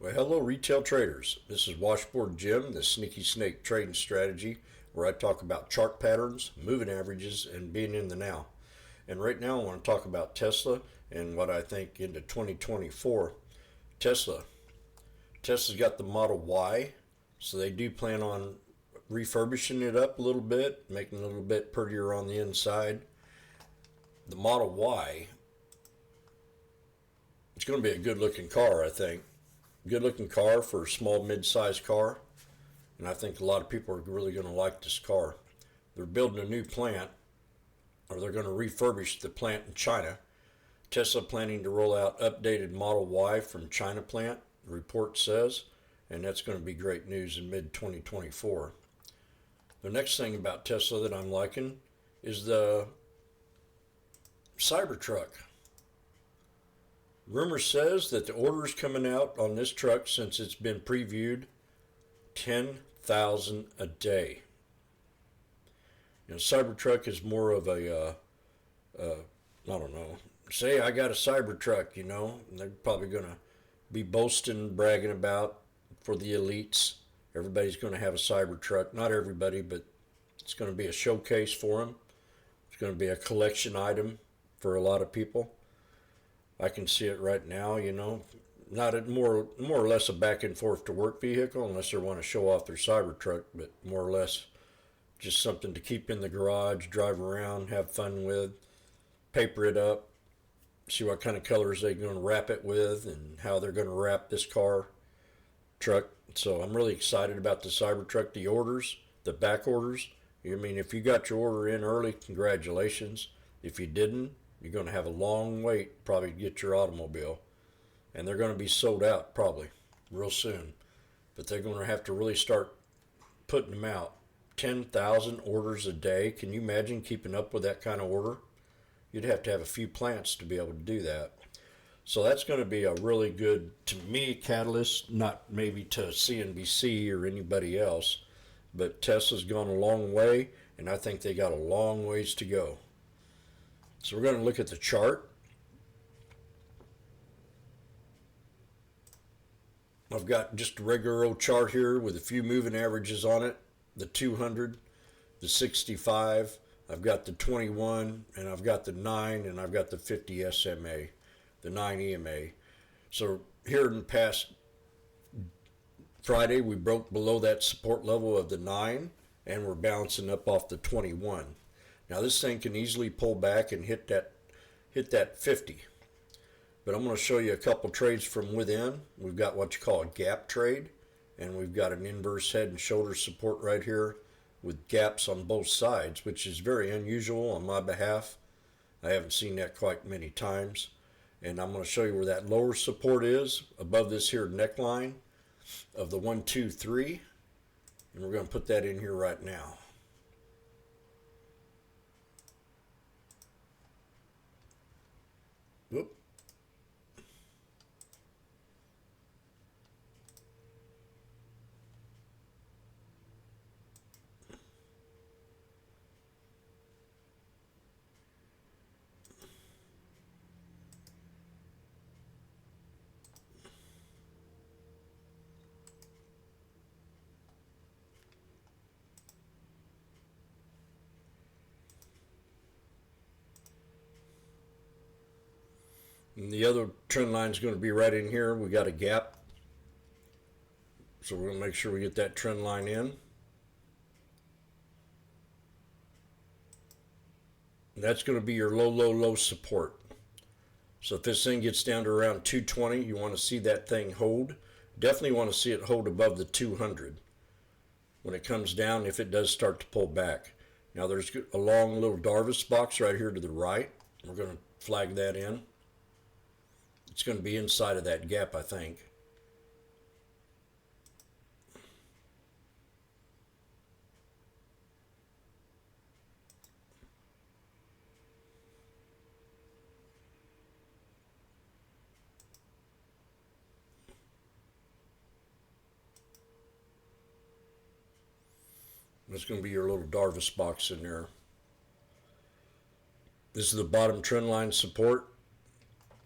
Well, hello, retail traders. This is Washboardjim, the sneaky snake trading strategy, where I talk about chart patterns, moving averages, and being in the now. And right now, I want to talk about Tesla and what I think into 2024. Tesla's got the Model Y, so they do plan on refurbishing it up a little bit, making it a little bit prettier on the inside. The Model Y, it's going to be a good-looking car, I think. Good looking car for a small mid-sized car, and I think a lot of people are really going to like this car. They're building a new plant, or they're going to refurbish the plant in China. Tesla planning to roll out updated Model Y from China plant, the report says, and that's going to be great news in mid-2024. The next thing about Tesla that I'm liking is the Cybertruck. Rumor says that the orders coming out on this truck since it's been previewed, 10,000 a day. Cybertruck is more of I don't know. Say I got a Cybertruck, and they're probably going to be boasting, bragging about for the elites. Everybody's going to have a Cybertruck. Not everybody, but it's going to be a showcase for them. It's going to be a collection item for a lot of people. I can see it right now, not a more or less a back and forth to work vehicle unless they want to show off their Cybertruck, but more or less just something to keep in the garage, drive around, have fun with, paper it up, see what kind of colors they're going to wrap it with and how they're going to wrap this truck. So I'm really excited about the Cybertruck, the orders, the back orders. If you got your order in early, congratulations. If you didn't, you're going to have a long wait probably to get your automobile. And they're going to be sold out probably real soon. But they're going to have to really start putting them out. 10,000 orders a day. Can you imagine keeping up with that kind of order? You'd have to have a few plants to be able to do that. So that's going to be a really good, to me, catalyst, not maybe to CNBC or anybody else. But Tesla's gone a long way, and I think they got a long ways to go. So we're going to look at the chart. I've got just a regular old chart here with a few moving averages on it. The 200, the 65, I've got the 21, and I've got the 9, and I've got the 50 SMA, the 9 EMA. So here in the past Friday, we broke below that support level of the 9, and we're bouncing up off the 21. Now this thing can easily pull back and hit that 50. But I'm going to show you a couple trades from within. We've got what you call a gap trade, and we've got an inverse head and shoulder support right here with gaps on both sides, which is very unusual on my behalf. I haven't seen that quite many times. And I'm going to show you where that lower support is above this here neckline of the 1, 2, 3. And we're going to put that in here right now. Whoop. And the other trend line is going to be right in here. We got a gap. So we're going to make sure we get that trend line in. And that's going to be your low support. So if this thing gets down to around 220, you want to see that thing hold. Definitely want to see it hold above the 200. When it comes down, if it does start to pull back. Now there's a long little Darvis box right here to the right. We're going to flag that in. It's going to be inside of that gap, I think. There's going to be your little Darvis box in there. This is the bottom trend line support.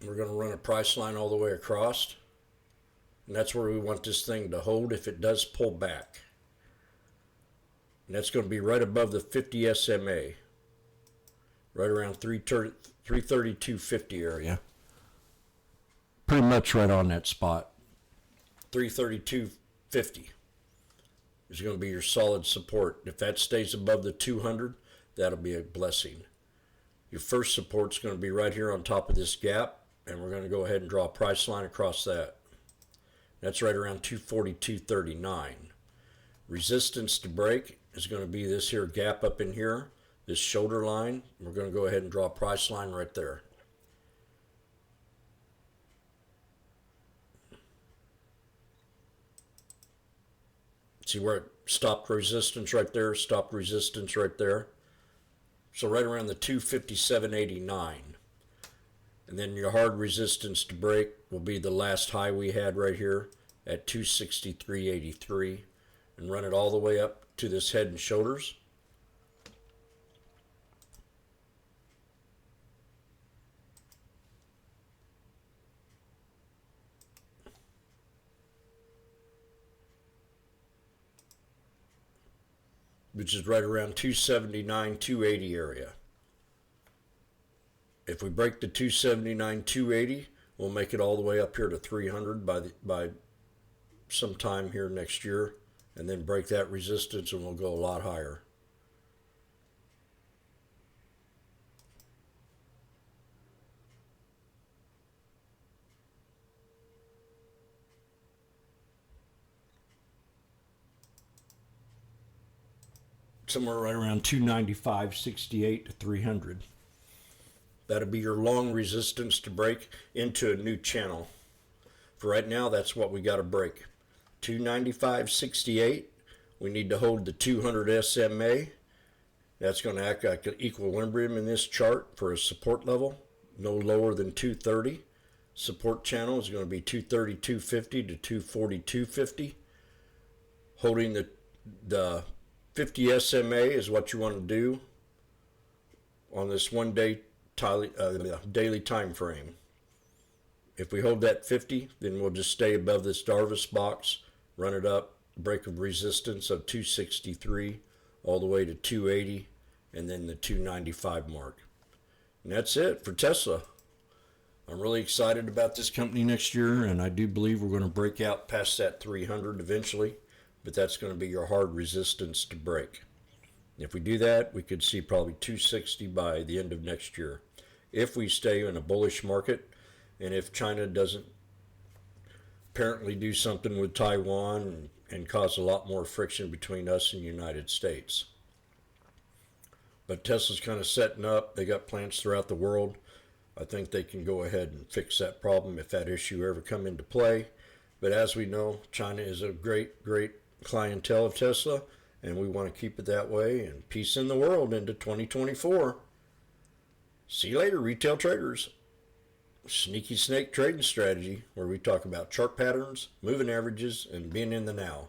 We're going to run a price line all the way across. And that's where we want this thing to hold if it does pull back. And that's going to be right above the 50 SMA, right around 332.50 area. Pretty much right on that spot. 332.50 is going to be your solid support. If that stays above the 200, that'll be a blessing. Your first support is going to be right here on top of this gap, and we're going to go ahead and draw a price line across that. That's right around 242.39. Resistance to break is going to be this here gap up in here, this shoulder line. We're going to go ahead and draw a price line right there. See where it stopped resistance right there, stopped resistance right there. So right around the 257.89. And then your hard resistance to break will be the last high we had right here at 263.83. And run it all the way up to this head and shoulders. Which is right around 279, 280 area. If we break the 279, 280, we'll make it all the way up here to 300 by sometime here next year, and then break that resistance and we'll go a lot higher. Somewhere right around 295.68 to 300. That'll be your long resistance to break into a new channel. For right now, that's what we got to break. 295.68. We need to hold the 200 SMA. That's going to act like an equilibrium in this chart for a support level, no lower than 230. Support channel is going to be 232.50 to 242.50. Holding the 50 SMA is what you want to do on this daily time frame. If we hold that 50, then we'll just stay above this Darvis box, run it up, break of resistance of 263 all the way to 280, and then the 295 mark. And that's it for Tesla. I'm really excited about this company next year, and I do believe we're going to break out past that 300 eventually, but that's going to be your hard resistance to break. If we do that, we could see probably 260 by the end of next year. If we stay in a bullish market, and if China doesn't apparently do something with Taiwan and cause a lot more friction between us and the United States. But Tesla's kind of setting up. They got plants throughout the world. I think they can go ahead and fix that problem if that issue ever come into play. But as we know, China is a great, great clientele of Tesla, and we want to keep it that way. And peace in the world into 2024. See you later, retail traders. Sneaky Snake Trading Strategy, where we talk about chart patterns, moving averages, and being in the now.